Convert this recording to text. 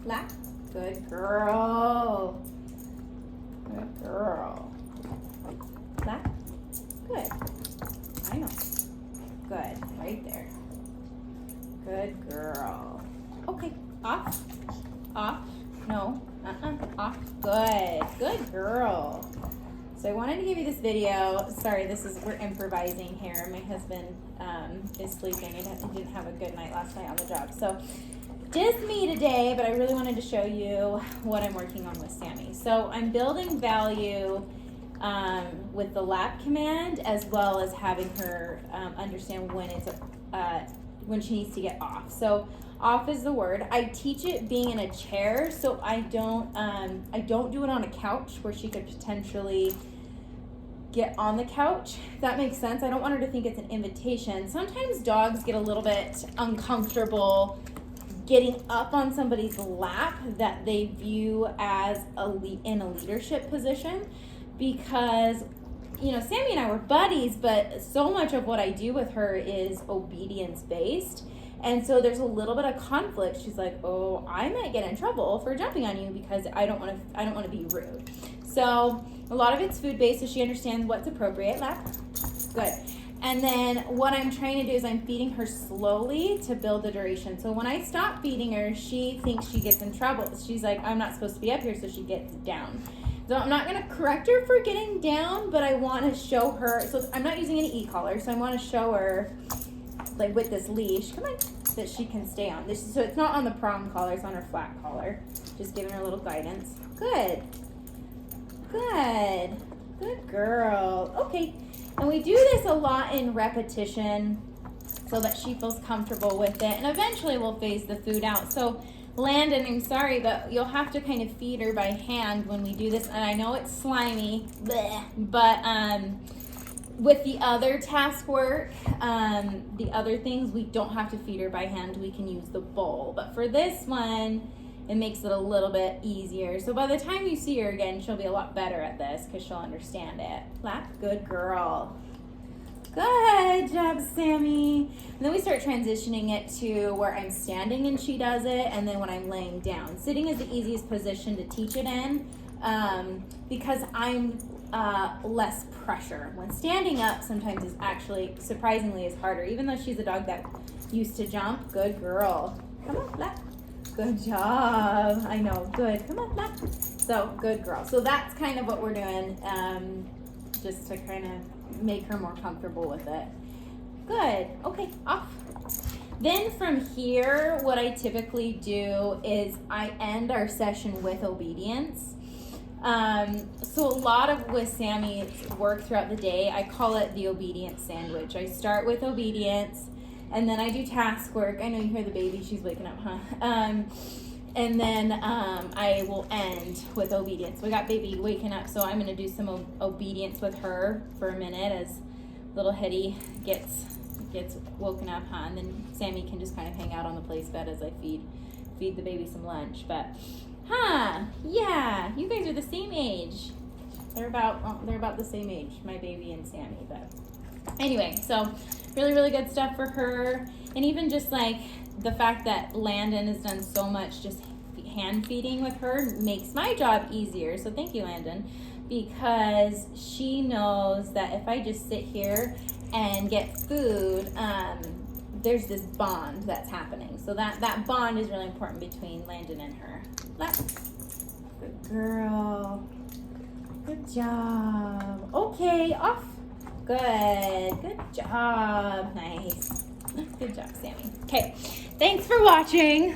Lap. Good girl. Good girl. Lap. Good. I know. Good. Right there. Good girl. Okay. Off. Off. No. Off. Good. Good girl. So I wanted to give you this video. Sorry, we're improvising here. My husband is sleeping. He didn't have a good night last night on the job. So just me today, but I really wanted to show you what I'm working on with Sammy. So I'm building value with the lap command, as well as having her understand when she needs to get off. So off is the word. I teach it being in a chair, so I don't do it on a couch where she could potentially get on the couch, if that makes sense. I don't want her to think it's an invitation. Sometimes dogs get a little bit uncomfortable getting up on somebody's lap that they view as in a leadership position, because Sammy and I were buddies, but so much of what I do with her is obedience based. And so there's a little bit of conflict. She's like, "Oh, I might get in trouble for jumping on you because I don't want to be rude." So a lot of it's food based, so she understands what's appropriate. Lap. Good. And then what I'm trying to do is I'm feeding her slowly to build the duration. So when I stop feeding her, she thinks she gets in trouble. She's like, "I'm not supposed to be up here," so she gets down. So I'm not going to correct her for getting down, but I want to show her. So I'm not using any e-collar, so I want to show her, like with this leash, come on, that she can stay on. So it's not on the prong collar, it's on her flat collar. Just giving her a little guidance. Good. Good. Good girl. Okay. And we do this a lot in repetition so that she feels comfortable with it. And eventually we'll phase the food out. So Landon, I'm sorry, but you'll have to kind of feed her by hand when we do this. And I know it's slimy, but with the other task work, the other things, we don't have to feed her by hand. We can use the bowl. But for this one, it makes it a little bit easier. So by the time you see her again, she'll be a lot better at this because she'll understand it. Lap. Good girl. Good job, Sammy. And then we start transitioning it to where I'm standing and she does it, and then when I'm laying down. Sitting is the easiest position to teach it in because I'm less pressure. When standing up sometimes is actually surprisingly is harder, even though she's a dog that used to jump. Good girl. Come on, lap. Good job. I know. Good. Come on, lap. So good girl. So that's kind of what we're doing, just to kind of make her more comfortable with it. Good. Okay, off. Then from here, what I typically do is I end our session with obedience. So a lot of with Sammy's work throughout the day, I call it the obedience sandwich. I start with obedience, and then I do task work. I know you hear the baby, she's waking up, huh? And then I will end with obedience. We got baby waking up, so I'm going to do some obedience with her for a minute as little Hetty gets woken up, huh? And then Sammy can just kind of hang out on the place bed as I feed the baby some lunch. But, yeah, you guys are the same age. They're about the same age, my baby and Sammy. But anyway, so really, really good stuff for her. And even just like the fact that Landon has done so much just hand feeding with her makes my job easier. So thank you, Landon, because she knows that if I just sit here and get food, there's this bond that's happening. So that bond is really important between Landon and her. Good girl. Good job. Okay, off. Good job. Nice. Good job, Sammy. Okay, thanks for watching.